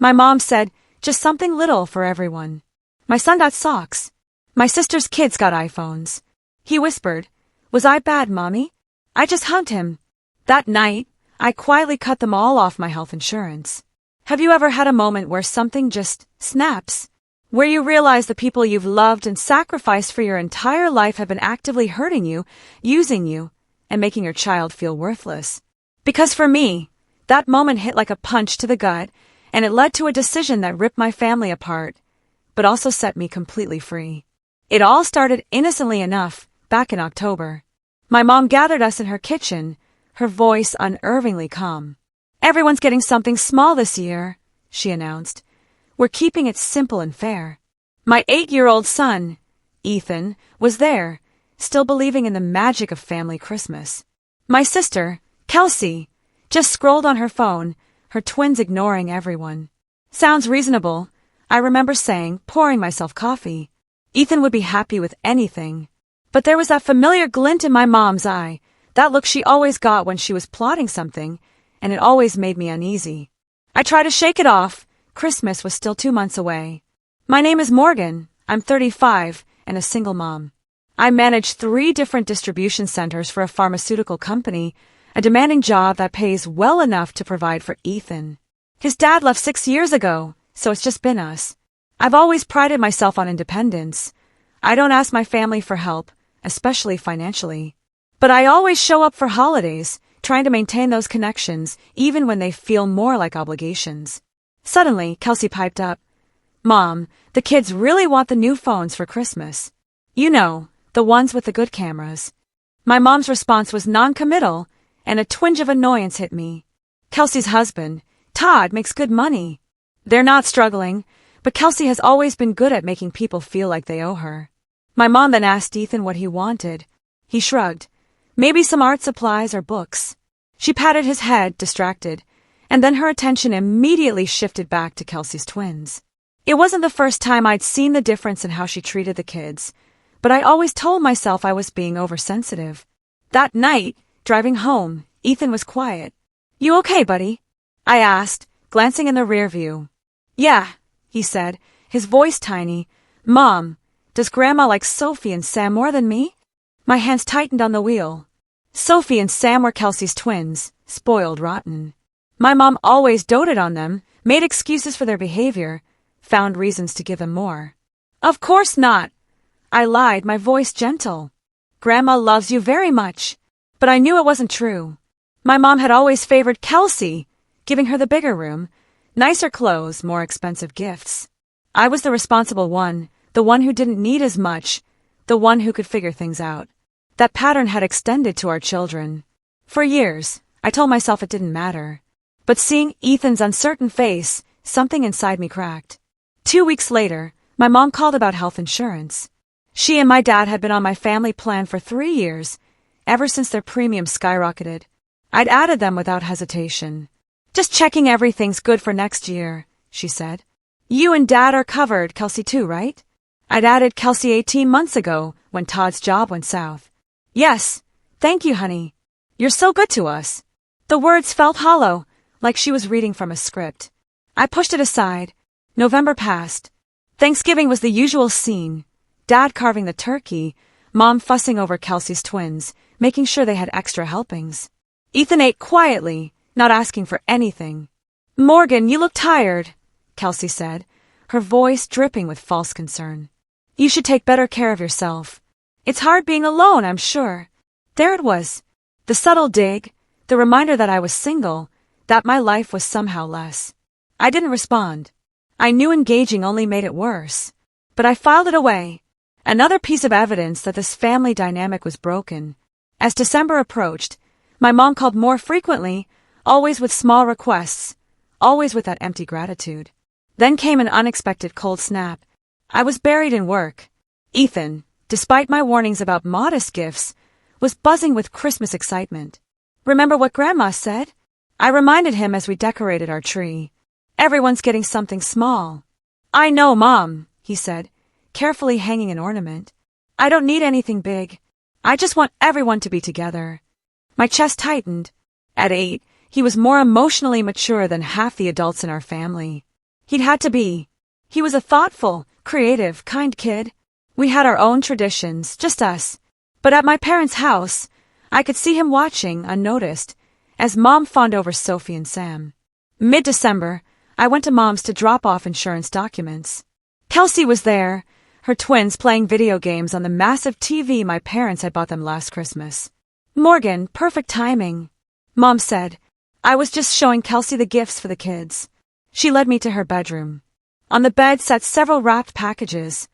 My mom said, just something little for everyone. My son got socks. My sister's kids got iPhones. He whispered, was I bad, Mommy? I just hugged him. That night, I quietly cut them all off my health insurance. Have you ever had a moment where something just snaps? Where you realize the people you've loved and sacrificed for your entire life have been actively hurting you, using you, and making your child feel worthless? Because for me, that moment hit like a punch to the gut, and it led to a decision that ripped my family apart, but also set me completely free. It all started innocently enough, back in October. My mom gathered us in her kitchen, her voice unnervingly calm. Everyone's getting something small this year, she announced. We're keeping it simple and fair. My 8-year-old son, Ethan, was there, still believing in the magic of family Christmas. My sister, Kelsey, just scrolled on her phone, her twins ignoring everyone. Sounds reasonable, I remember saying, pouring myself coffee. Ethan would be happy with anything. But there was that familiar glint in my mom's eye, that look she always got when she was plotting something, and it always made me uneasy. I tried to shake it off. Christmas was still 2 months away. My name is Morgan. I'm 35 and a single mom. I manage 3 different distribution centers for a pharmaceutical company, a demanding job that pays well enough to provide for Ethan. His dad left 6 years ago, so it's just been us. I've always prided myself on independence. I don't ask my family for help, especially financially. But I always show up for holidays, trying to maintain those connections, even when they feel more like obligations. Suddenly, Kelsey piped up, Mom, the kids really want the new phones for Christmas. You know, the ones with the good cameras. My mom's response was non-committal, and a twinge of annoyance hit me. Kelsey's husband, Todd, makes good money. They're not struggling, but Kelsey has always been good at making people feel like they owe her. My mom then asked Ethan what he wanted. He shrugged. Maybe some art supplies or books. She patted his head, distracted, and then her attention immediately shifted back to Kelsey's twins. It wasn't the first time I'd seen the difference in how she treated the kids, but I always told myself I was being oversensitive. That night, driving home, Ethan was quiet. You okay, buddy? I asked, glancing in the rear view. Yeah, he said, his voice tiny. Mom, does Grandma like Sophie and Sam more than me? My hands tightened on the wheel. Sophie and Sam were Kelsey's twins, spoiled rotten. My mom always doted on them, made excuses for their behavior, found reasons to give them more. Of course not. I lied, my voice gentle. Grandma loves you very much. But I knew it wasn't true. My mom had always favored Kelsey, giving her the bigger room, nicer clothes, more expensive gifts. I was the responsible one, the one who didn't need as much, the one who could figure things out. That pattern had extended to our children. For years, I told myself it didn't matter. But seeing Ethan's uncertain face, something inside me cracked. 2 weeks later, my mom called about health insurance. She and my dad had been on my family plan for 3 years, ever since their premiums skyrocketed. I'd added them without hesitation. Just checking everything's good for next year, she said. You and Dad are covered, Kelsey too, right? I'd added Kelsey 18 months ago when Todd's job went south. Yes, thank you, honey. You're so good to us. The words felt hollow, like she was reading from a script. I pushed it aside. November passed. Thanksgiving was the usual scene. Dad carving the turkey, Mom fussing over Kelsey's twins, making sure they had extra helpings. Ethan ate quietly, not asking for anything. Morgan, you look tired, Kelsey said, her voice dripping with false concern. You should take better care of yourself. It's hard being alone, I'm sure. There it was. The subtle dig, the reminder that I was single, that my life was somehow less. I didn't respond. I knew engaging only made it worse. But I filed it away. Another piece of evidence that this family dynamic was broken. As December approached, my mom called more frequently, always with small requests, always with that empty gratitude. Then came an unexpected cold snap. I was buried in work. Ethan, despite my warnings about modest gifts, was buzzing with Christmas excitement. Remember what Grandma said? I reminded him as we decorated our tree. Everyone's getting something small. I know, Mom, he said, carefully hanging an ornament. I don't need anything big. I just want everyone to be together. My chest tightened. At 8, he was more emotionally mature than half the adults in our family. He'd had to be. He was a thoughtful, creative, kind kid. We had our own traditions, just us. But at my parents' house, I could see him watching, unnoticed, as Mom fawned over Sophie and Sam. Mid-December, I went to Mom's to drop off insurance documents. Kelsey was there, her twins playing video games on the massive TV my parents had bought them last Christmas. Morgan, perfect timing. Mom said, I was just showing Kelsey the gifts for the kids. She led me to her bedroom. On the bed sat several wrapped packages,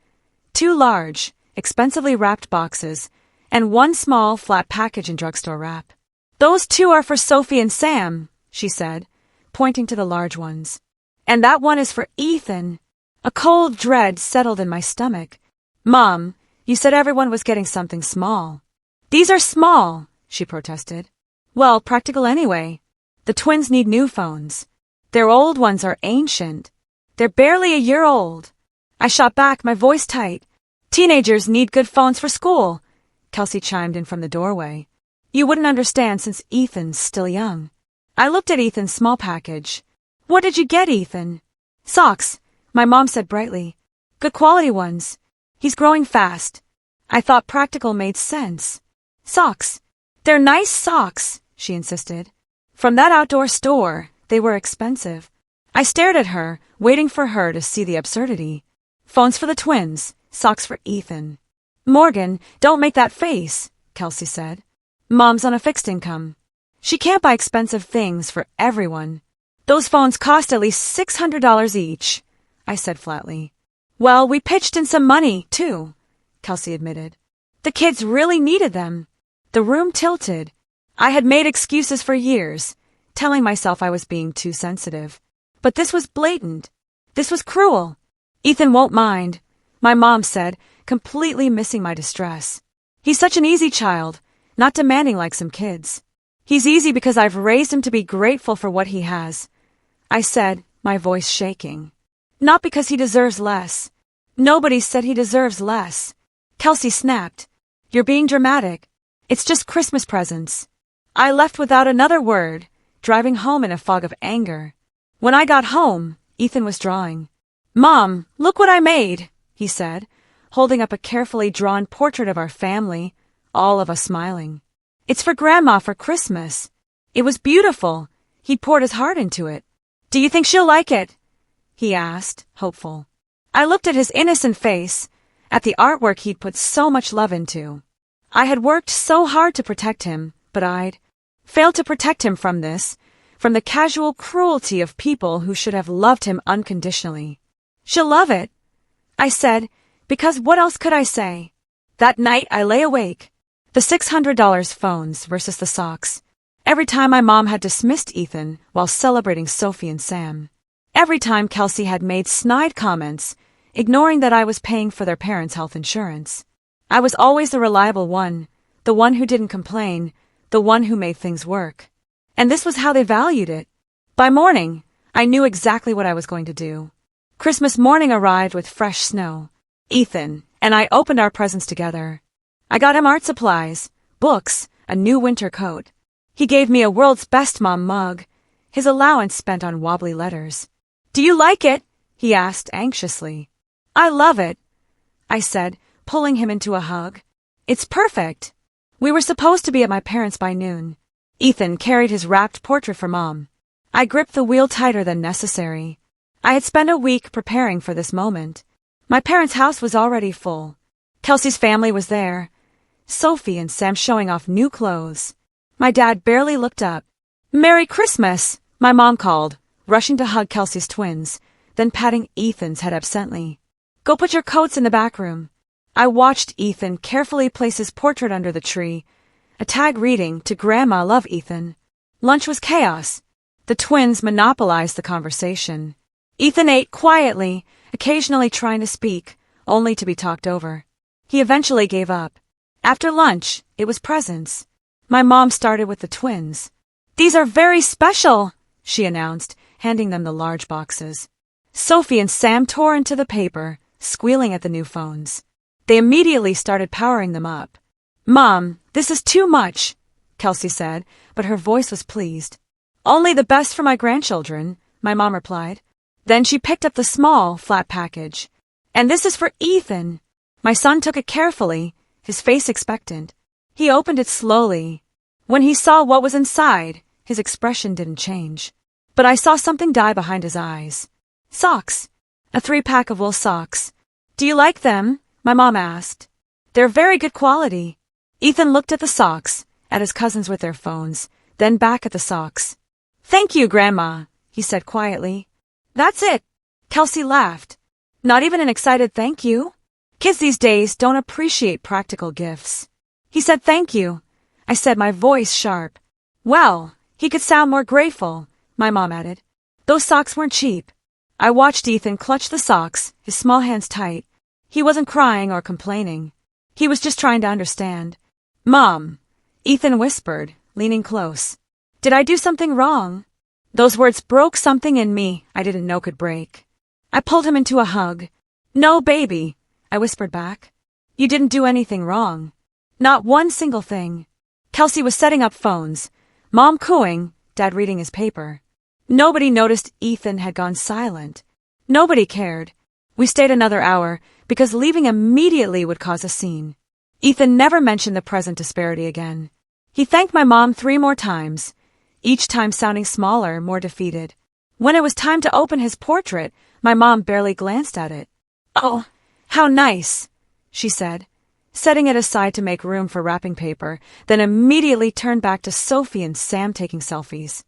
2 large, expensively wrapped boxes, and 1 small, flat package in drugstore wrap. Those 2 are for Sophie and Sam, she said, pointing to the large ones. And that one is for Ethan. A cold dread settled in my stomach. Mom, you said everyone was getting something small. These are small, she protested. Well, practical anyway. The twins need new phones. Their old ones are ancient. They're barely a year old. I shot back, my voice tight. Teenagers need good phones for school, Kelsey chimed in from the doorway. You wouldn't understand since Ethan's still young. I looked at Ethan's small package. What did you get, Ethan? Socks, my mom said brightly. Good quality ones. He's growing fast. I thought practical made sense. Socks. They're nice socks, she insisted. From that outdoor store, they were expensive. I stared at her, waiting for her to see the absurdity. Phones for the twins, socks for Ethan. Morgan, don't make that face, Kelsey said. Mom's on a fixed income. She can't buy expensive things for everyone. Those phones cost at least $600 each, I said flatly. Well, we pitched in some money, too, Kelsey admitted. The kids really needed them. The room tilted. I had made excuses for years, telling myself I was being too sensitive. But this was blatant. This was cruel. Ethan won't mind, my mom said, completely missing my distress. He's such an easy child, not demanding like some kids. He's easy because I've raised him to be grateful for what he has, I said, my voice shaking. Not because he deserves less. Nobody said he deserves less. Kelsey snapped. You're being dramatic. It's just Christmas presents. I left without another word, driving home in a fog of anger. When I got home, Ethan was drawing. Mom, look what I made, he said, holding up a carefully drawn portrait of our family, all of us smiling. It's for Grandma for Christmas. It was beautiful. He'd poured his heart into it. Do you think she'll like it? He asked, hopeful. I looked at his innocent face, at the artwork he'd put so much love into. I had worked so hard to protect him, but I'd failed to protect him from this, from the casual cruelty of people who should have loved him unconditionally. She'll love it, I said, because what else could I say? That night I lay awake. The $600 phones versus the socks. Every time my mom had dismissed Ethan while celebrating Sophie and Sam. Every time Kelsey had made snide comments, ignoring that I was paying for their parents' health insurance. I was always the reliable one, the one who didn't complain, the one who made things work. And this was how they valued it. By morning, I knew exactly what I was going to do. Christmas morning arrived with fresh snow. Ethan and I opened our presents together. I got him art supplies, books, a new winter coat. He gave me a World's Best Mom mug, his allowance spent on wobbly letters. Do you like it? He asked anxiously. I love it, I said, pulling him into a hug. It's perfect. We were supposed to be at my parents' by noon. Ethan carried his wrapped portrait for Mom. I gripped the wheel tighter than necessary. I had spent a week preparing for this moment. My parents' house was already full. Kelsey's family was there. Sophie and Sam showing off new clothes. My dad barely looked up. Merry Christmas, my mom called, rushing to hug Kelsey's twins, then patting Ethan's head absently. Go put your coats in the back room. I watched Ethan carefully place his portrait under the tree, a tag reading, To Grandma, love Ethan. Lunch was chaos. The twins monopolized the conversation. Ethan ate quietly, occasionally trying to speak, only to be talked over. He eventually gave up. After lunch, it was presents. My mom started with the twins. These are very special, she announced, handing them the large boxes. Sophie and Sam tore into the paper, squealing at the new phones. They immediately started powering them up. Mom, this is too much, Kelsey said, but her voice was pleased. Only the best for my grandchildren, my mom replied. Then she picked up the small, flat package. "And this is for Ethan." My son took it carefully, his face expectant. He opened it slowly. When he saw what was inside, his expression didn't change. But I saw something die behind his eyes. Socks. A 3-pack of wool socks. "Do you like them?" my mom asked. "They're very good quality." Ethan looked at the socks, at his cousins with their phones, then back at the socks. "Thank you, Grandma," he said quietly. "That's it." Kelsey laughed. "Not even an excited thank you? Kids these days don't appreciate practical gifts." He said thank you. I said, my voice sharp. "Well, he could sound more grateful," my mom added. "Those socks weren't cheap." I watched Ethan clutch the socks, his small hands tight. He wasn't crying or complaining. He was just trying to understand. "Mom," Ethan whispered, leaning close. "Did I do something wrong?" Those words broke something in me I didn't know could break. I pulled him into a hug. "No, baby," I whispered back. "You didn't do anything wrong. Not one single thing." Kelsey was setting up phones, Mom cooing, Dad reading his paper. Nobody noticed Ethan had gone silent. Nobody cared. We stayed another hour because leaving immediately would cause a scene. Ethan never mentioned the present disparity again. He thanked my mom 3 more times, each time sounding smaller, more defeated. When it was time to open his portrait, my mom barely glanced at it. "Oh, how nice," she said, setting it aside to make room for wrapping paper, then immediately turned back to Sophie and Sam taking selfies.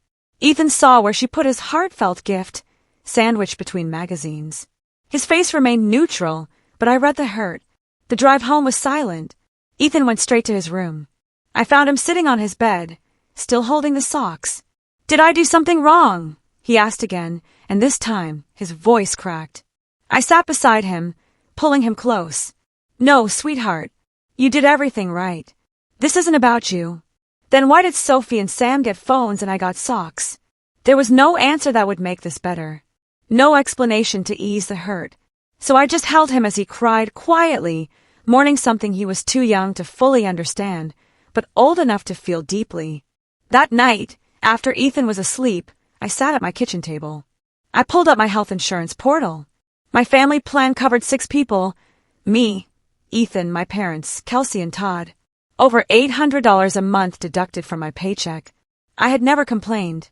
Ethan saw where she put his heartfelt gift, sandwiched between magazines. His face remained neutral, but I read the hurt. The drive home was silent. Ethan went straight to his room. I found him sitting on his bed, still holding the socks. "Did I do something wrong?" he asked again, and this time his voice cracked. I sat beside him, pulling him close. "No, sweetheart. You did everything right. This isn't about you." Then why did Sophie and Sam get phones and I got socks? There was no answer that would make this better. No explanation to ease the hurt. So I just held him as he cried quietly, mourning something he was too young to fully understand, but old enough to feel deeply. That night, after Ethan was asleep, I sat at my kitchen table. I pulled up my health insurance portal. My family plan covered 6 people. Me, Ethan, my parents, Kelsey and Todd. Over $800 a month deducted from my paycheck. I had never complained.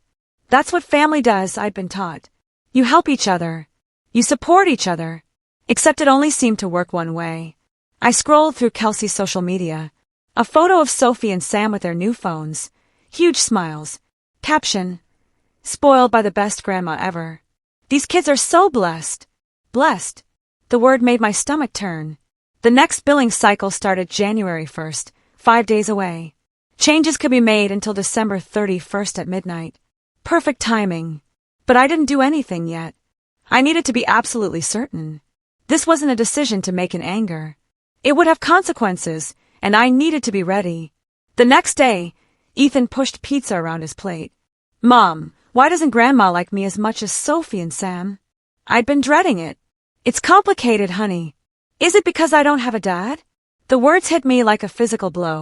That's what family does, I'd been taught. You help each other. You support each other. Except it only seemed to work one way. I scrolled through Kelsey's social media. A photo of Sophie and Sam with their new phones. Huge smiles. Caption: "Spoiled by the best grandma ever." These kids are so blessed. Blessed. The word made my stomach turn. The next billing cycle started January 1st, 5 days away. Changes could be made until December 31st at midnight. Perfect timing. But I didn't do anything yet. I needed to be absolutely certain. This wasn't a decision to make in anger. It would have consequences, and I needed to be ready. The next day, Ethan pushed pizza around his plate. "Mom, why doesn't Grandma like me as much as Sophie and Sam?" I'd been dreading it. "It's complicated, honey." "Is it because I don't have a dad?" The words hit me like a physical blow.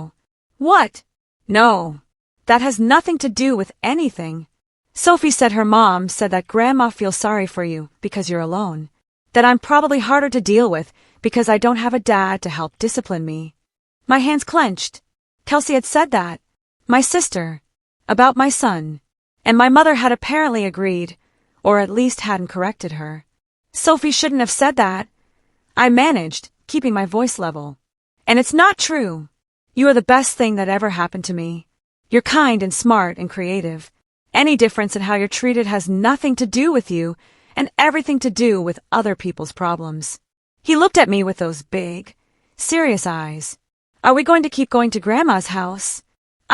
"What?" "No. That has nothing to do with anything. Sophie said her mom said that Grandma feels sorry for you because you're alone. That I'm probably harder to deal with because I don't have a dad to help discipline me." My hands clenched. Kelsey had said that. My sister. About my son. And my mother had apparently agreed, or at least hadn't corrected her. Sophie shouldn't have said that. I managed, keeping my voice level. "And it's not true. You are the best thing that ever happened to me. You're kind and smart and creative. Any difference in how you're treated has nothing to do with you and everything to do with other people's problems." He looked at me with those big, serious eyes. "Are we going to keep going to Grandma's house?"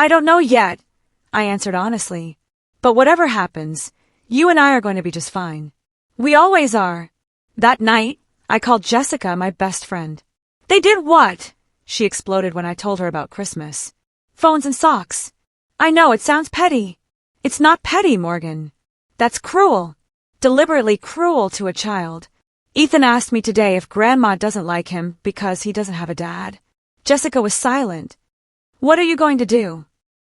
"I don't know yet," I answered honestly. "But whatever happens, you and I are going to be just fine. We always are." That night, I called Jessica my best friend. "They did what?" she exploded when I told her about Christmas. "Phones and socks." "I know, it sounds petty." "It's not petty, Morgan. That's cruel. Deliberately cruel to a child. Ethan asked me today if Grandma doesn't like him because he doesn't have a dad." Jessica was silent. "What are you going to do?"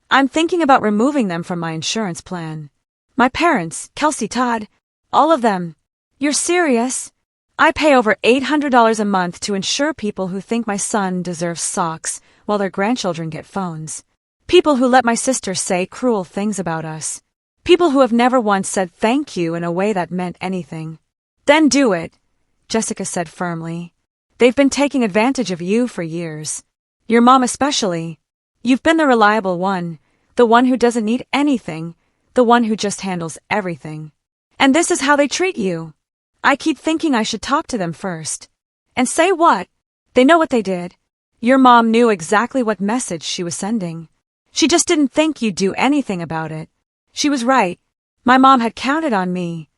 "I'm thinking about removing them from my insurance plan. My parents, Kelsey, Todd, all of them. You're serious? I pay over $800 a month to insure people who think my son deserves socks while their grandchildren get phones. People who let my sister say cruel things about us. People who have never once said thank you in a way that meant anything. Then do it, Jessica said firmly. They've been taking advantage of you for years. Your mom especially. You've been the reliable one, the one who doesn't need anything, the one who just handles everything. And this is how they treat you. I keep thinking I should talk to them first. And say what? They know what they did. Your mom knew exactly what message she was sending. She just didn't think you'd do anything about it. She was right. My mom had counted on me.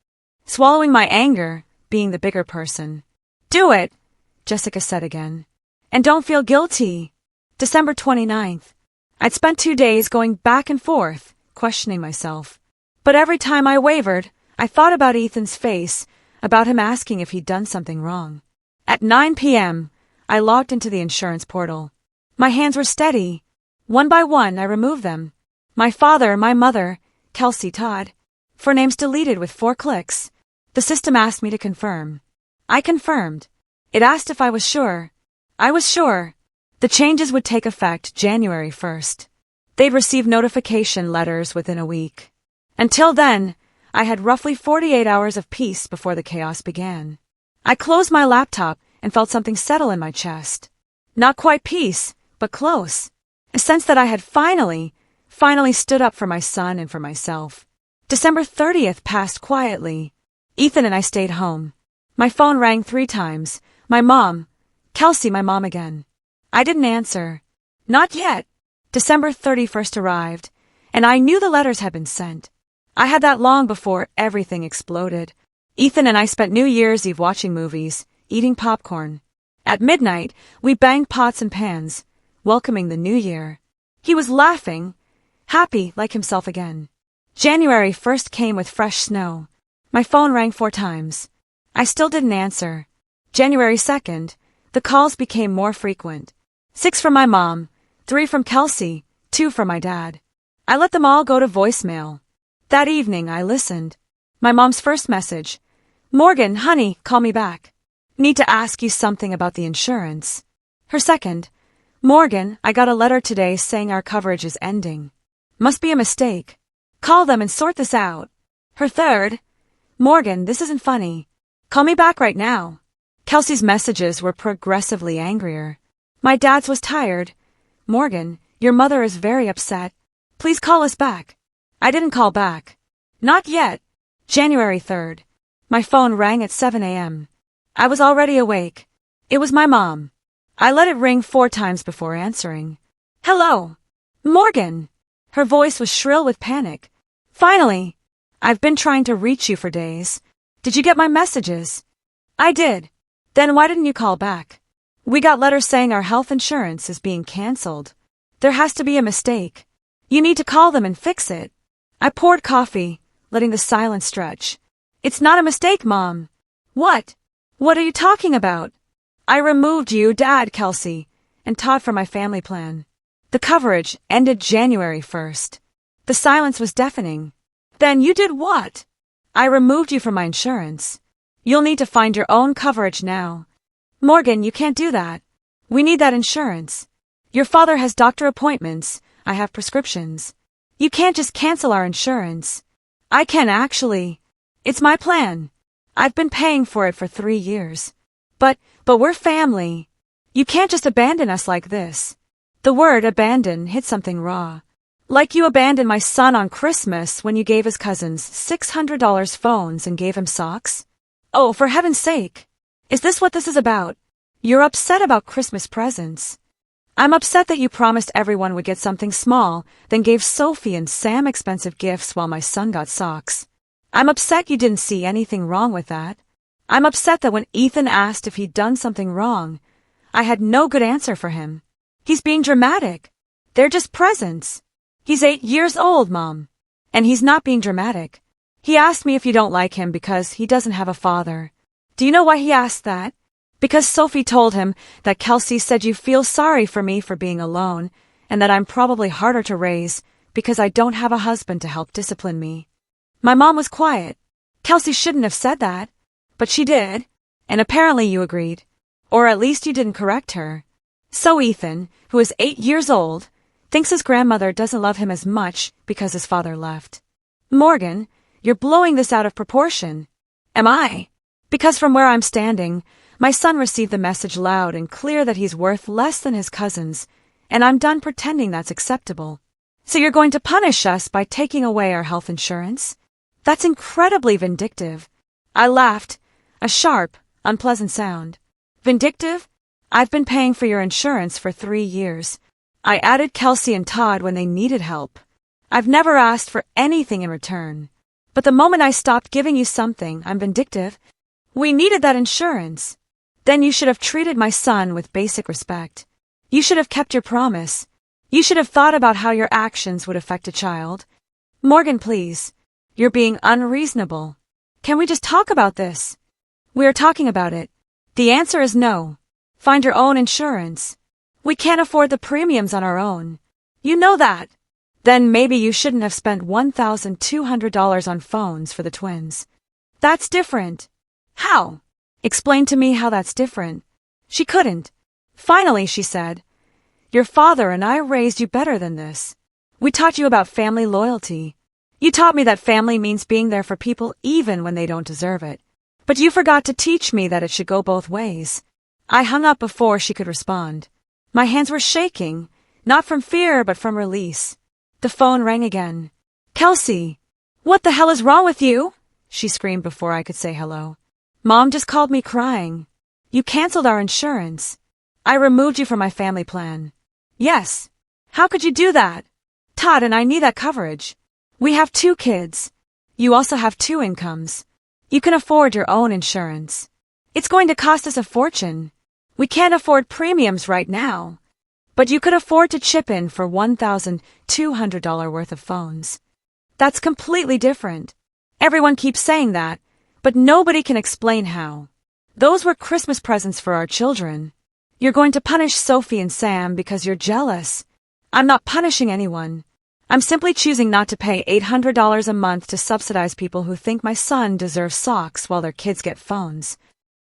Swallowing my anger, being the bigger person. Do it, Jessica said again. And don't feel guilty. December 29th. I'd spent 2 days going back and forth, questioning myself. But every time I wavered, I thought about Ethan's face, about him asking if he'd done something wrong. At 9 p.m., I logged into the insurance portal. My hands were steady. One by one, I removed them. My father, my mother, Kelsey, Todd. 4 names deleted with 4 clicks. The system asked me to confirm. I confirmed. It asked if I was sure. I was sure. The changes would take effect January 1st. They'd receive notification letters within a week. Until then, I had roughly 48 hours of peace before the chaos began. I closed my laptop and felt something settle in my chest. Not quite peace, but close. A sense that I had finally stood up for my son and for myself. December 30th passed quietly. Ethan and I stayed home. My phone rang 3 times. My mom. Kelsey, my mom again. I didn't answer. Not yet. December 31st arrived, and I knew the letters had been sent. I had that long before everything exploded. Ethan and I spent New Year's Eve watching movies, eating popcorn. At midnight, we banged pots and pans, welcoming the new year. He was laughing, happy like himself again. January 1st came with fresh snow. My phone rang 4 times. I still didn't answer. January 2nd, the calls became more frequent. 6 from my mom, 3 from Kelsey, 2 from my dad. I let them all go to voicemail. That evening, I listened. My mom's first message. Morgan, honey, call me back. Need to ask you something about the insurance. Her second. Morgan, I got a letter today saying our coverage is ending. Must be a mistake. Call them and sort this out. Her third. Morgan, this isn't funny. Call me back right now. Kelsey's messages were progressively angrier. My dad's was tired. Morgan, your mother is very upset. Please call us back. I didn't call back. Not yet. January 3rd. My phone rang at 7 a.m. I was already awake. It was my mom. I let it ring 4 times before answering. Hello. Morgan. Her voice was shrill with panic. Finally. I've been trying to reach you for days. Did you get my messages? I did. Then why didn't you call back? We got letters saying our health insurance is being canceled. There has to be a mistake. You need to call them and fix it. I poured coffee, letting the silence stretch. It's not a mistake, Mom. What? What are you talking about? I removed you, Dad, Kelsey, and Todd from my family plan. The coverage ended January 1st. The silence was deafening. Then you did what? I removed you from my insurance. You'll need to find your own coverage now. Morgan, you can't do that. We need that insurance. Your father has doctor appointments. I have prescriptions. You can't just cancel our insurance. I can actually. It's my plan. I've been paying for it for 3 years. But we're family. You can't just abandon us like this. The word abandon hit something raw. Like you abandoned my son on Christmas when you gave his cousins $600 phones and gave him socks? Oh, for heaven's sake. Is this what this is about? You're upset about Christmas presents. I'm upset that you promised everyone would get something small, then gave Sophie and Sam expensive gifts while my son got socks. I'm upset you didn't see anything wrong with that. I'm upset that when Ethan asked if he'd done something wrong, I had no good answer for him. He's being dramatic. They're just presents. He's 8 years old, Mom. And he's not being dramatic. He asked me if you don't like him because he doesn't have a father. Do you know why he asked that? Because Sophie told him that Kelsey said you feel sorry for me for being alone and that I'm probably harder to raise because I don't have a husband to help discipline me. My mom was quiet. Kelsey shouldn't have said that. But she did, and apparently you agreed. Or at least you didn't correct her. So Ethan, who is 8 years old, thinks his grandmother doesn't love him as much because his father left. Morgan, you're blowing this out of proportion. Am I? Because from where I'm standing, my son received the message loud and clear that he's worth less than his cousins, and I'm done pretending that's acceptable. So you're going to punish us by taking away our health insurance? That's incredibly vindictive. I laughed, a sharp, unpleasant sound. Vindictive? I've been paying for your insurance for 3 years. I added Kelsey and Todd when they needed help. I've never asked for anything in return. But the moment I stopped giving you something, I'm vindictive. We needed that insurance. Then you should have treated my son with basic respect. You should have kept your promise. You should have thought about how your actions would affect a child. Morgan, please. You're being unreasonable. Can we just talk about this? We are talking about it. The answer is no. Find your own insurance. We can't afford the premiums on our own. You know that. Then maybe you shouldn't have spent $1,200 on phones for the twins. That's different. How? Explain to me how that's different. She couldn't. Finally, she said, your father and I raised you better than this. We taught you about family loyalty. You taught me that family means being there for people even when they don't deserve it. But you forgot to teach me that it should go both ways. I hung up before she could respond. My hands were shaking, not from fear but from release. The phone rang again. Kelsey! What the hell is wrong with you? She screamed before I could say hello. Mom just called me crying. You canceled our insurance. I removed you from my family plan. Yes. How could you do that? Todd and I need that coverage. We have 2 kids. You also have 2 incomes. You can afford your own insurance. It's going to cost us a fortune. We can't afford premiums right now. But you could afford to chip in for $1,200 worth of phones. That's completely different. Everyone keeps saying that, but nobody can explain how. Those were Christmas presents for our children. You're going to punish Sophie and Sam because you're jealous. I'm not punishing anyone. I'm simply choosing not to pay $800 a month to subsidize people who think my son deserves socks while their kids get phones.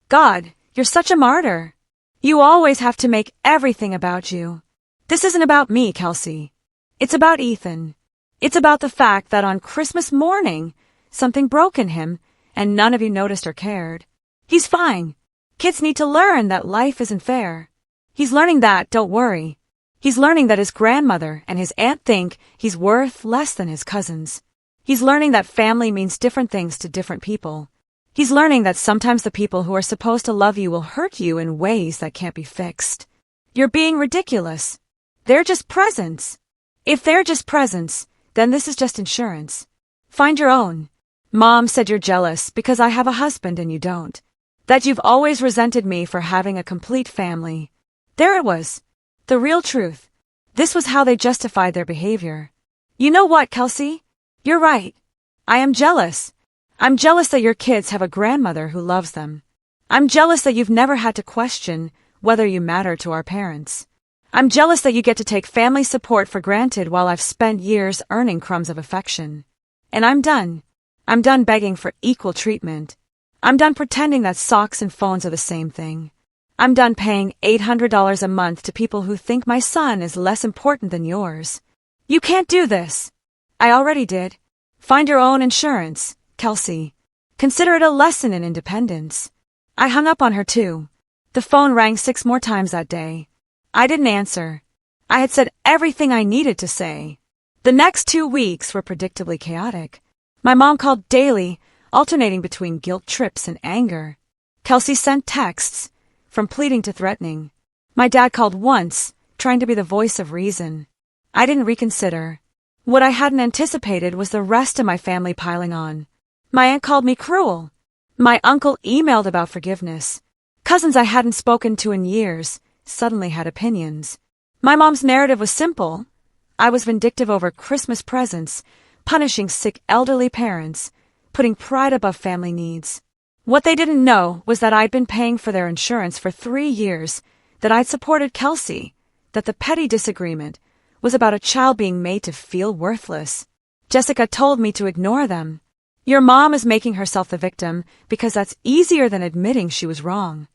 God, you're such a martyr. You always have to make everything about you. This isn't about me, Kelsey. It's about Ethan. It's about the fact that on Christmas morning, something broke in him, and none of you noticed or cared. He's fine. Kids need to learn that life isn't fair. He's learning that, don't worry. He's learning that his grandmother and his aunt think he's worth less than his cousins. He's learning that family means different things to different people. He's learning that sometimes the people who are supposed to love you will hurt you in ways that can't be fixed. You're being ridiculous. They're just presents. If they're just presents, then this is just insurance. Find your own. Mom said you're jealous because I have a husband and you don't. That you've always resented me for having a complete family. There it was. The real truth. This was how they justified their behavior. You know what, Kelsey? You're right. I am jealous. I'm jealous that your kids have a grandmother who loves them. I'm jealous that you've never had to question whether you matter to our parents. I'm jealous that you get to take family support for granted while I've spent years earning crumbs of affection. And I'm done. I'm done begging for equal treatment. I'm done pretending that socks and phones are the same thing. I'm done paying $800 a month to people who think my son is less important than yours. You can't do this. I already did. Find your own insurance, Kelsey. Consider it a lesson in independence. I hung up on her too. The phone rang 6 more times that day. I didn't answer. I had said everything I needed to say. The next 2 weeks were predictably chaotic. My mom called daily, alternating between guilt trips and anger. Kelsey sent texts, from pleading to threatening. My dad called once, trying to be the voice of reason. I didn't reconsider. What I hadn't anticipated was the rest of my family piling on. My aunt called me cruel. My uncle emailed about forgiveness. Cousins I hadn't spoken to in years suddenly had opinions. My mom's narrative was simple. I was vindictive over Christmas presents, punishing sick elderly parents, putting pride above family needs. What they didn't know was that I'd been paying for their insurance for 3 years, that I'd supported Kelsey, that the petty disagreement was about a child being made to feel worthless. Jessica told me to ignore them. Your mom is making herself the victim because that's easier than admitting she was wrong.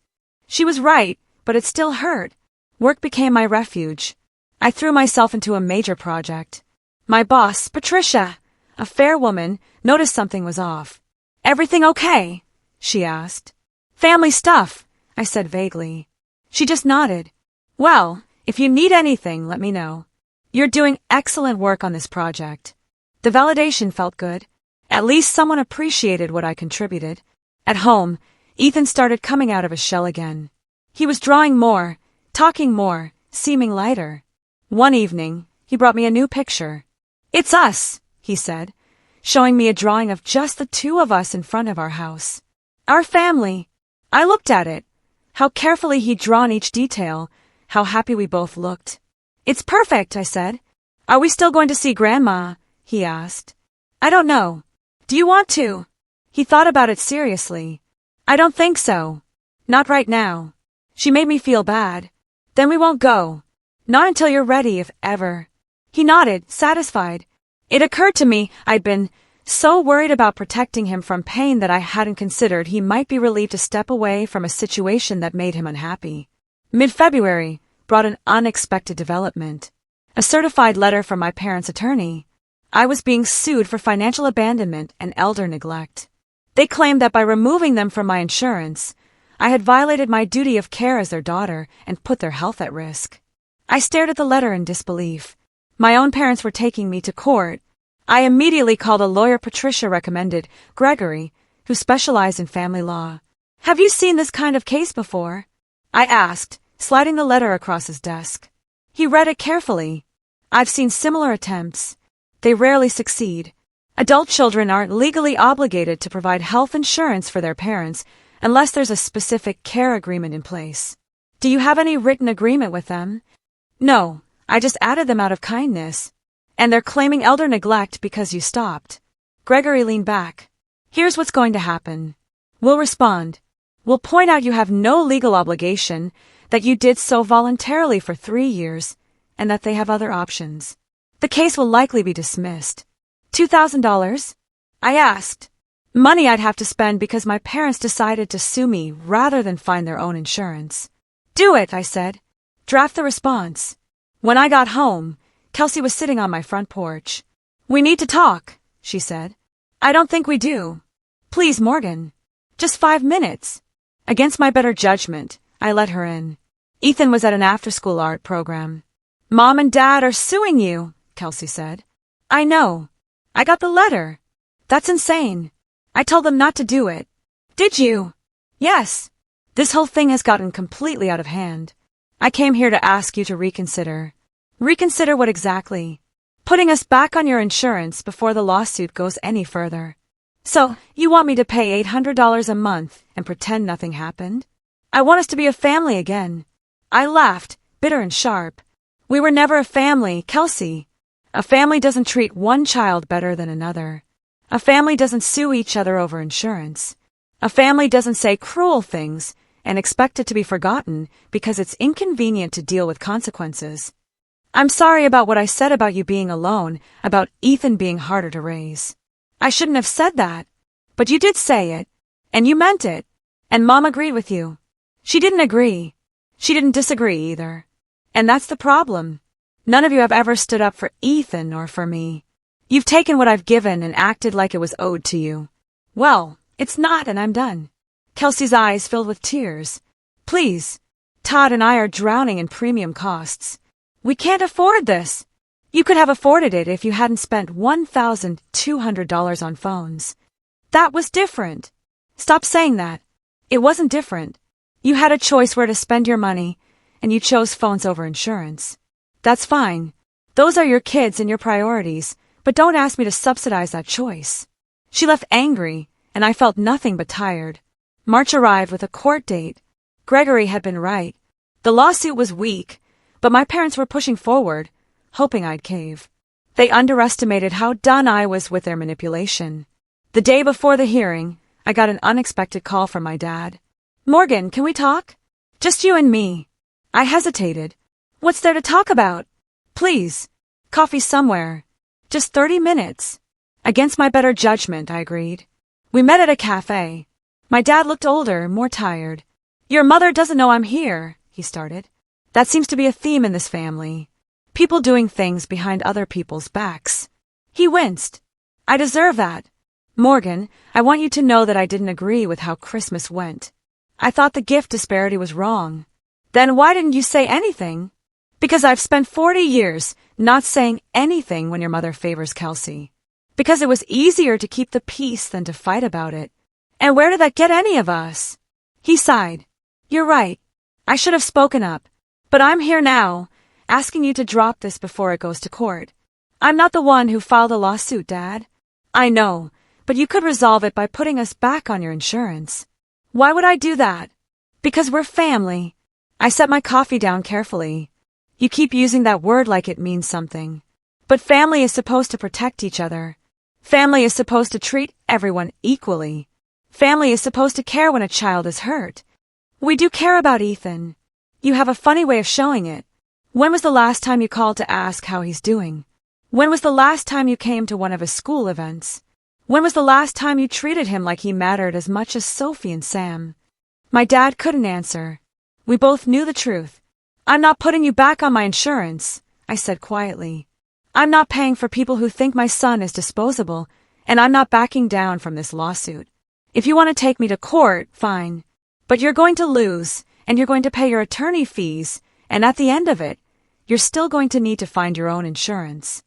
She was right, but it still hurt. Work became my refuge. I threw myself into a major project. My boss, Patricia, a fair woman, noticed something was off. Everything okay? She asked. Family stuff, I said vaguely. She just nodded. Well, if you need anything, let me know. You're doing excellent work on this project. The validation felt good. At least someone appreciated what I contributed. At home, Ethan started coming out of his shell again. He was drawing more, talking more, seeming lighter. One evening, he brought me a new picture. It's us, he said, showing me a drawing of just the two of us in front of our house. Our family. I looked at it. How carefully he'd drawn each detail, how happy we both looked. It's perfect, I said. Are we still going to see Grandma? He asked. I don't know. Do you want to? He thought about it seriously. I don't think so. Not right now. She made me feel bad. Then we won't go. Not until you're ready, if ever. He nodded, satisfied. It occurred to me I'd been so worried about protecting him from pain that I hadn't considered he might be relieved to step away from a situation that made him unhappy. Mid-February brought an unexpected development. A certified letter from my parents' attorney. I was being sued for financial abandonment and elder neglect. They claimed that by removing them from my insurance, I had violated my duty of care as their daughter and put their health at risk. I stared at the letter in disbelief. My own parents were taking me to court. I immediately called a lawyer Patricia recommended, Gregory, who specialized in family law. Have you seen this kind of case before? I asked, sliding the letter across his desk. He read it carefully. I've seen similar attempts. They rarely succeed. Adult children aren't legally obligated to provide health insurance for their parents unless there's a specific care agreement in place. Do you have any written agreement with them? No, I just added them out of kindness. And they're claiming elder neglect because you stopped. Gregory leaned back. Here's what's going to happen. We'll respond. We'll point out you have no legal obligation, that you did so voluntarily for 3 years, and that they have other options. The case will likely be dismissed. $2,000? I asked. Money I'd have to spend because my parents decided to sue me rather than find their own insurance. Do it, I said. Draft the response. When I got home, Kelsey was sitting on my front porch. We need to talk, she said. I don't think we do. Please, Morgan. Just 5 minutes. Against my better judgment, I let her in. Ethan was at an after-school art program. Mom and Dad are suing you, Kelsey said. I know. I got the letter. That's insane. I told them not to do it. Did you? Yes. This whole thing has gotten completely out of hand. I came here to ask you to reconsider. Reconsider what exactly? Putting us back on your insurance before the lawsuit goes any further. So, you want me to pay $800 a month and pretend nothing happened? I want us to be a family again. I laughed, bitter and sharp. We were never a family, Kelsey. A family doesn't treat one child better than another. A family doesn't sue each other over insurance. A family doesn't say cruel things and expect it to be forgotten because it's inconvenient to deal with consequences. I'm sorry about what I said about you being alone, about Ethan being harder to raise. I shouldn't have said that. But you did say it. And you meant it. And Mom agreed with you. She didn't agree. She didn't disagree either. And that's the problem. None of you have ever stood up for Ethan or for me. You've taken what I've given and acted like it was owed to you. Well, it's not, and I'm done. Kelsey's eyes filled with tears. Please. Todd and I are drowning in premium costs. We can't afford this. You could have afforded it if you hadn't spent $1,200 on phones. That was different. Stop saying that. It wasn't different. You had a choice where to spend your money, and you chose phones over insurance. That's fine. Those are your kids and your priorities, but don't ask me to subsidize that choice. She left angry, and I felt nothing but tired. March arrived with a court date. Gregory had been right. The lawsuit was weak, but my parents were pushing forward, hoping I'd cave. They underestimated how done I was with their manipulation. The day before the hearing, I got an unexpected call from my dad. Morgan, can we talk? Just you and me. I hesitated. What's there to talk about? Please. Coffee somewhere. Just 30 minutes. Against my better judgment, I agreed. We met at a cafe. My dad looked older, more tired. Your mother doesn't know I'm here, he started. That seems to be a theme in this family. People doing things behind other people's backs. He winced. I deserve that. Morgan, I want you to know that I didn't agree with how Christmas went. I thought the gift disparity was wrong. Then why didn't you say anything? Because I've spent 40 years not saying anything when your mother favors Kelsey. Because it was easier to keep the peace than to fight about it. And where did that get any of us? He sighed. You're right. I should have spoken up. But I'm here now, asking you to drop this before it goes to court. I'm not the one who filed a lawsuit, Dad. I know, but you could resolve it by putting us back on your insurance. Why would I do that? Because we're family. I set my coffee down carefully. You keep using that word like it means something. But family is supposed to protect each other. Family is supposed to treat everyone equally. Family is supposed to care when a child is hurt. We do care about Ethan. You have a funny way of showing it. When was the last time you called to ask how he's doing? When was the last time you came to one of his school events? When was the last time you treated him like he mattered as much as Sophie and Sam? My dad couldn't answer. We both knew the truth. I'm not putting you back on my insurance, I said quietly. I'm not paying for people who think my son is disposable, and I'm not backing down from this lawsuit. If you want to take me to court, fine. But you're going to lose, and you're going to pay your attorney fees, and at the end of it, you're still going to need to find your own insurance.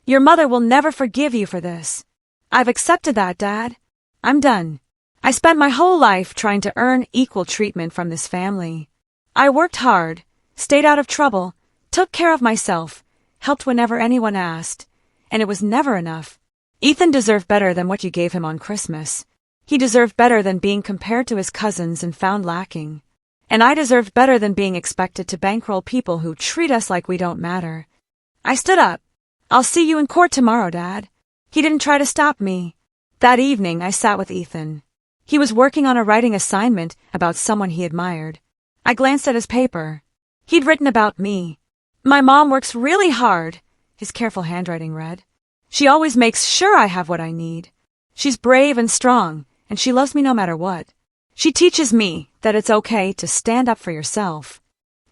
Your mother will never forgive you for this. I've accepted that, Dad. I'm done. I spent my whole life trying to earn equal treatment from this family. I worked hard, stayed out of trouble, took care of myself, helped whenever anyone asked, and it was never enough. Ethan deserved better than what you gave him on Christmas. He deserved better than being compared to his cousins and found lacking. And I deserved better than being expected to bankroll people who treat us like we don't matter. I stood up. I'll see you in court tomorrow, Dad. He didn't try to stop me. That evening, I sat with Ethan. He was working on a writing assignment about someone he admired. I glanced at his paper. He'd written about me. My mom works really hard, his careful handwriting read. She always makes sure I have what I need. She's brave and strong, and she loves me no matter what. She teaches me that it's okay to stand up for yourself.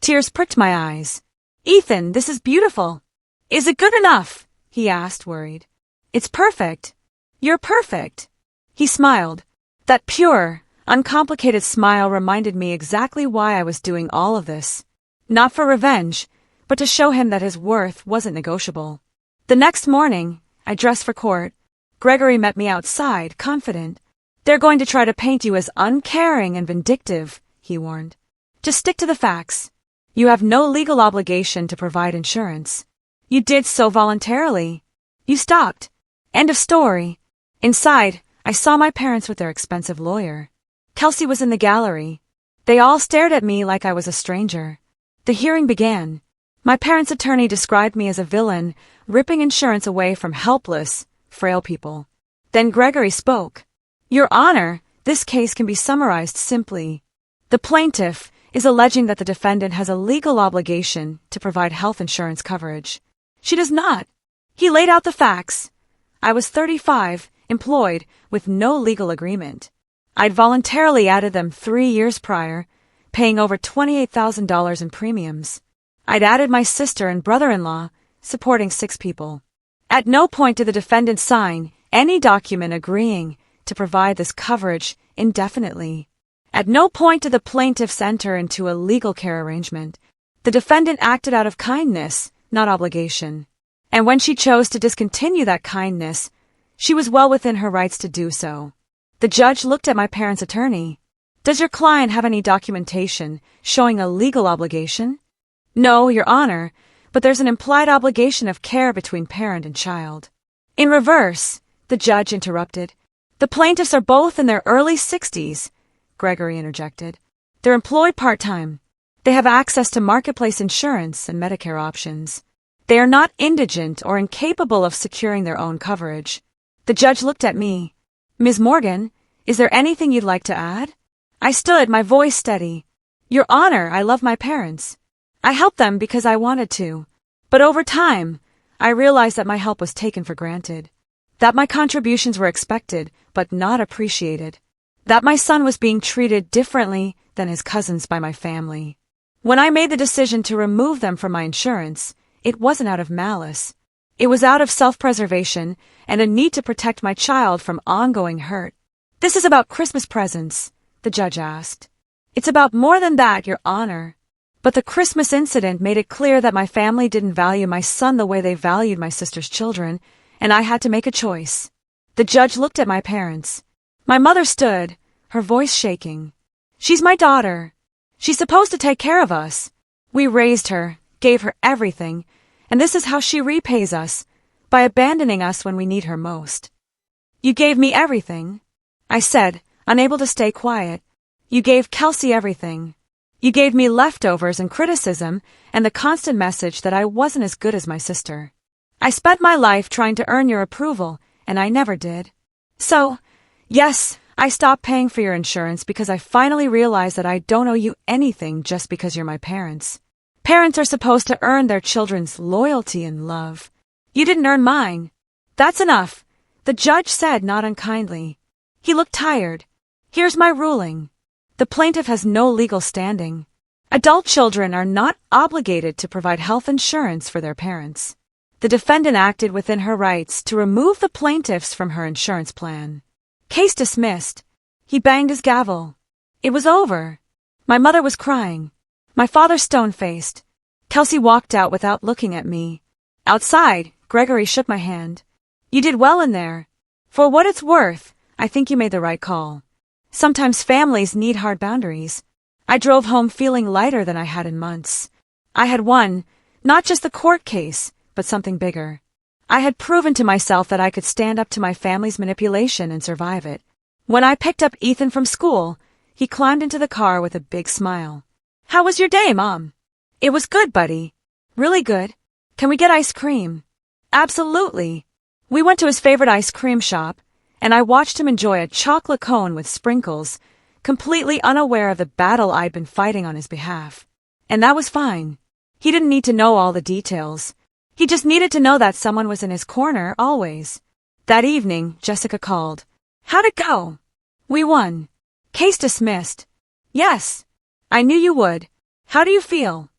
Tears pricked my eyes. Ethan, this is beautiful. Is it good enough? He asked, worried. It's perfect. You're perfect. He smiled. That pure, uncomplicated smile reminded me exactly why I was doing all of this. Not for revenge, but to show him that his worth wasn't negotiable. The next morning, I dressed for court. Gregory met me outside, confident. They're going to try to paint you as uncaring and vindictive, he warned. Just stick to the facts. You have no legal obligation to provide insurance. You did so voluntarily. You stopped. End of story. Inside, I saw my parents with their expensive lawyer. Kelsey was in the gallery. They all stared at me like I was a stranger. The hearing began. My parents' attorney described me as a villain, ripping insurance away from helpless, frail people. Then Gregory spoke. Your Honor, this case can be summarized simply. The plaintiff is alleging that the defendant has a legal obligation to provide health insurance coverage. She does not. He laid out the facts. I was 35, employed, with no legal agreement. I'd voluntarily added them 3 years prior, paying over $28,000 in premiums. I'd added my sister and brother-in-law, supporting 6 people. At no point did the defendant sign any document agreeing to provide this coverage indefinitely. At no point did the plaintiffs enter into a legal care arrangement. The defendant acted out of kindness, not obligation. And when she chose to discontinue that kindness, she was well within her rights to do so. The judge looked at my parents' attorney. Does your client have any documentation showing a legal obligation? No, Your Honor, but there's an implied obligation of care between parent and child. In reverse, the judge interrupted. The plaintiffs are both in their early 60s, Gregory interjected. They're employed part-time. They have access to marketplace insurance and Medicare options. They are not indigent or incapable of securing their own coverage. The judge looked at me. Ms. Morgan, is there anything you'd like to add? I stood, my voice steady. Your Honor, I love my parents. I helped them because I wanted to. But over time, I realized that my help was taken for granted. That my contributions were expected, but not appreciated. That my son was being treated differently than his cousins by my family. When I made the decision to remove them from my insurance, it wasn't out of malice. It was out of self-preservation and a need to protect my child from ongoing hurt. "This is about Christmas presents," the judge asked. "It's about more than that, Your Honor." But the Christmas incident made it clear that my family didn't value my son the way they valued my sister's children, and I had to make a choice. The judge looked at my parents. My mother stood, her voice shaking. "She's my daughter. She's supposed to take care of us. We raised her, gave her everything, and this is how she repays us, by abandoning us when we need her most." "You gave me everything," I said, unable to stay quiet. "You gave Kelsey everything. You gave me leftovers and criticism and the constant message that I wasn't as good as my sister. I spent my life trying to earn your approval, and I never did. So, yes, I stopped paying for your insurance because I finally realized that I don't owe you anything just because you're my parents. Parents are supposed to earn their children's loyalty and love. You didn't earn mine." "That's enough," the judge said, not unkindly. He looked tired. "Here's my ruling. The plaintiff has no legal standing. Adult children are not obligated to provide health insurance for their parents. The defendant acted within her rights to remove the plaintiffs from her insurance plan. Case dismissed." He banged his gavel. It was over. My mother was crying. My father stone-faced. Kelsey walked out without looking at me. Outside, Gregory shook my hand. "You did well in there. For what it's worth, I think you made the right call. Sometimes families need hard boundaries." I drove home feeling lighter than I had in months. I had won, not just the court case, but something bigger. I had proven to myself that I could stand up to my family's manipulation and survive it. When I picked up Ethan from school, he climbed into the car with a big smile. "How was your day, Mom?" "It was good, buddy. Really good. Can we get ice cream?" "Absolutely." We went to his favorite ice cream shop, and I watched him enjoy a chocolate cone with sprinkles, completely unaware of the battle I'd been fighting on his behalf. And that was fine. He didn't need to know all the details. He just needed to know that someone was in his corner always. That evening, Jessica called. "How'd it go?" "We won." "Case dismissed." "Yes. I knew you would. How do you feel?"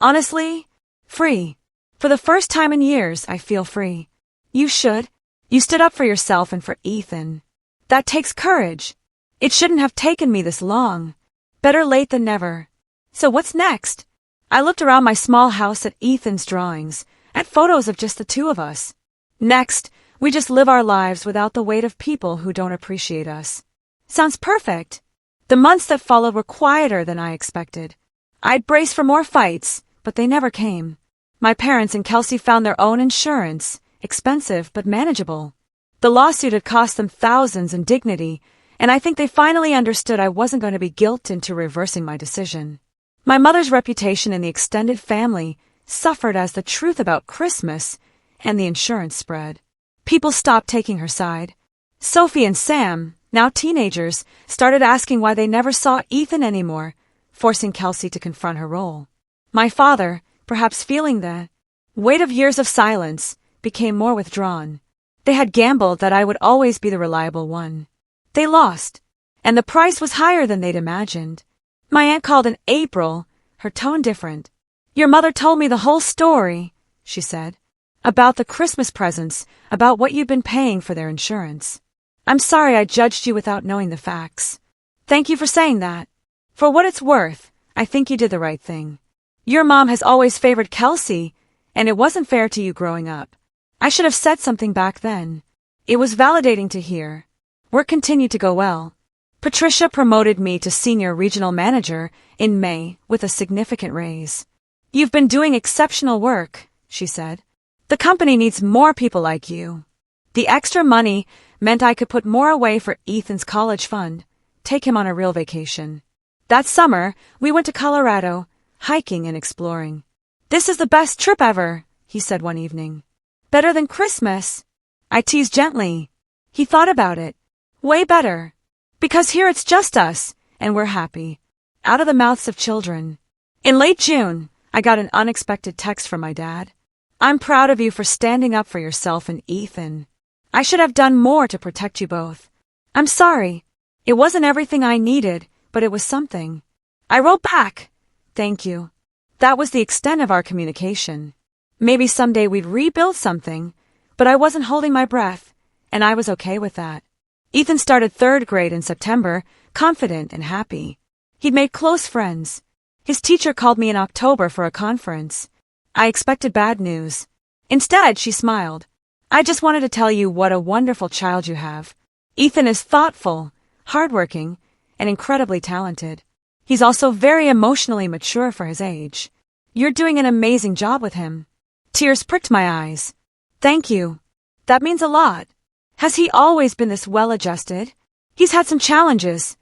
"Honestly, free. For the first time in years, I feel free." "You should. You stood up for yourself and for Ethan. That takes courage. It shouldn't have taken me this long. Better late than never." "So what's next?" I looked around my small house at Ethan's drawings, at photos of just the two of us. "Next, we just live our lives without the weight of people who don't appreciate us." "Sounds perfect." The months that followed were quieter than I expected. I'd braced for more fights, but they never came. My parents and Kelsey found their own insurance, expensive but manageable. The lawsuit had cost them thousands in dignity, and I think they finally understood I wasn't going to be guilted into reversing my decision. My mother's reputation in the extended family suffered as the truth about Christmas and the insurance spread. People stopped taking her side. Sophie and Sam, now teenagers, started asking why they never saw Ethan anymore, forcing Kelsey to confront her role. My father, perhaps feeling the weight of years of silence, became more withdrawn. They had gambled that I would always be the reliable one. They lost, and the price was higher than they'd imagined. My aunt called in April, her tone different. "Your mother told me the whole story," she said, "about the Christmas presents, about what you'd been paying for their insurance. I'm sorry I judged you without knowing the facts. Thank you for saying that. For what it's worth, I think you did the right thing. Your mom has always favored Kelsey, and it wasn't fair to you growing up. I should have said something back then. It was validating to hear. Work continued to go well. Patricia promoted me to senior regional manager in May with a significant raise. "You've been doing exceptional work," she said. "The company needs more people like you." The extra money meant I could put more away for Ethan's college fund, take him on a real vacation. That summer, we went to Colorado, hiking and exploring. "This is the best trip ever," he said one evening. "Better than Christmas?" I teased gently. He thought about it. "Way better. Because here it's just us, and we're happy." Out of the mouths of children. In late June, I got an unexpected text from my dad. "I'm proud of you for standing up for yourself and Ethan. I should have done more to protect you both. I'm sorry. It wasn't everything I needed, but it was something. I wrote back. Thank you. That was the extent of our communication. Maybe someday we'd rebuild something, but I wasn't holding my breath, and I was okay with that. Ethan started 3rd grade in September, confident and happy. He'd made close friends. His teacher called me in October for a conference. I expected bad news. Instead, she smiled. I just wanted to tell you what a wonderful child you have. Ethan is thoughtful, hardworking, and incredibly talented. He's also very emotionally mature for his age. You're doing an amazing job with him. Tears pricked my eyes. Thank you. That means a lot. Has he always been this well-adjusted? He's had some challenges,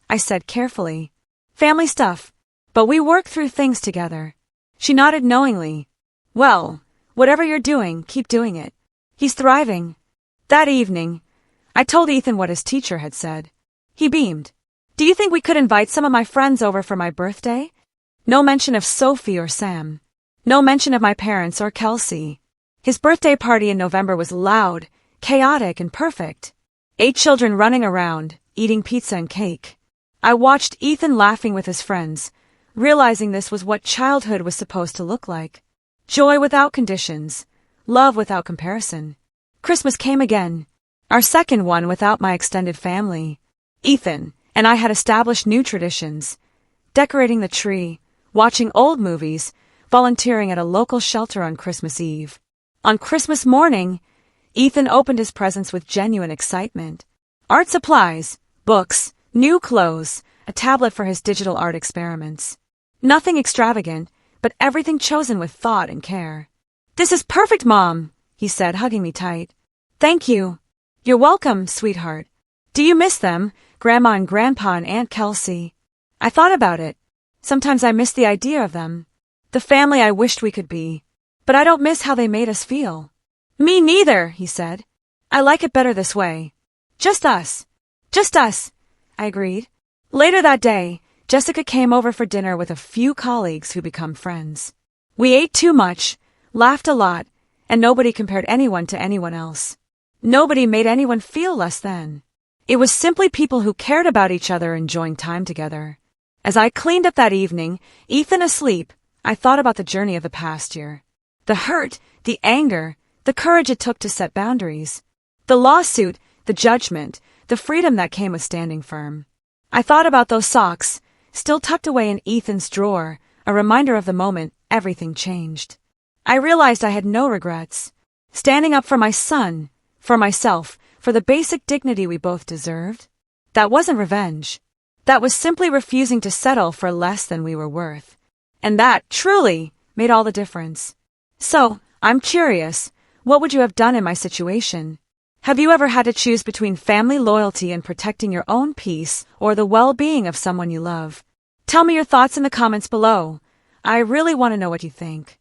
I said carefully. Family stuff, but we work through things together. She nodded knowingly. Well, whatever you're doing, keep doing it. He's thriving. That evening, I told Ethan what his teacher had said. He beamed. Do you think we could invite some of my friends over for my birthday? No mention of Sophie or Sam. No mention of my parents or Kelsey. His birthday party in November was loud, chaotic, and perfect. 8 children running around, eating pizza and cake. I watched Ethan laughing with his friends, realizing this was what childhood was supposed to look like. Joy without conditions, love without comparison. Christmas came again, our second one without my extended family. Ethan and I had established new traditions, decorating the tree, watching old movies, volunteering at a local shelter on Christmas Eve. On Christmas morning, Ethan opened his presents with genuine excitement. Art supplies, books, new clothes, a tablet for his digital art experiments. Nothing extravagant, but everything chosen with thought and care. This is perfect, Mom, he said, hugging me tight. Thank you. You're welcome, sweetheart. Do you miss them, Grandma and Grandpa and Aunt Kelsey? I thought about it. Sometimes I miss the idea of them. The family I wished we could be. But I don't miss how they made us feel. Me neither, he said. I like it better this way. Just us. Just us, I agreed. Later that day, Jessica came over for dinner with a few colleagues who become friends. We ate too much, laughed a lot, and nobody compared anyone to anyone else. Nobody made anyone feel less than. It was simply people who cared about each other enjoying time together. As I cleaned up that evening, Ethan asleep, I thought about the journey of the past year. The hurt, the anger, the courage it took to set boundaries. The lawsuit, the judgment, the freedom that came with standing firm. I thought about those socks, still tucked away in Ethan's drawer, a reminder of the moment everything changed. I realized I had no regrets. Standing up for my son, for myself, for the basic dignity we both deserved. That wasn't revenge. That was simply refusing to settle for less than we were worth. And that, truly, made all the difference. So, I'm curious, what would you have done in my situation? Have you ever had to choose between family loyalty and protecting your own peace or the well-being of someone you love? Tell me your thoughts in the comments below. I really want to know what you think.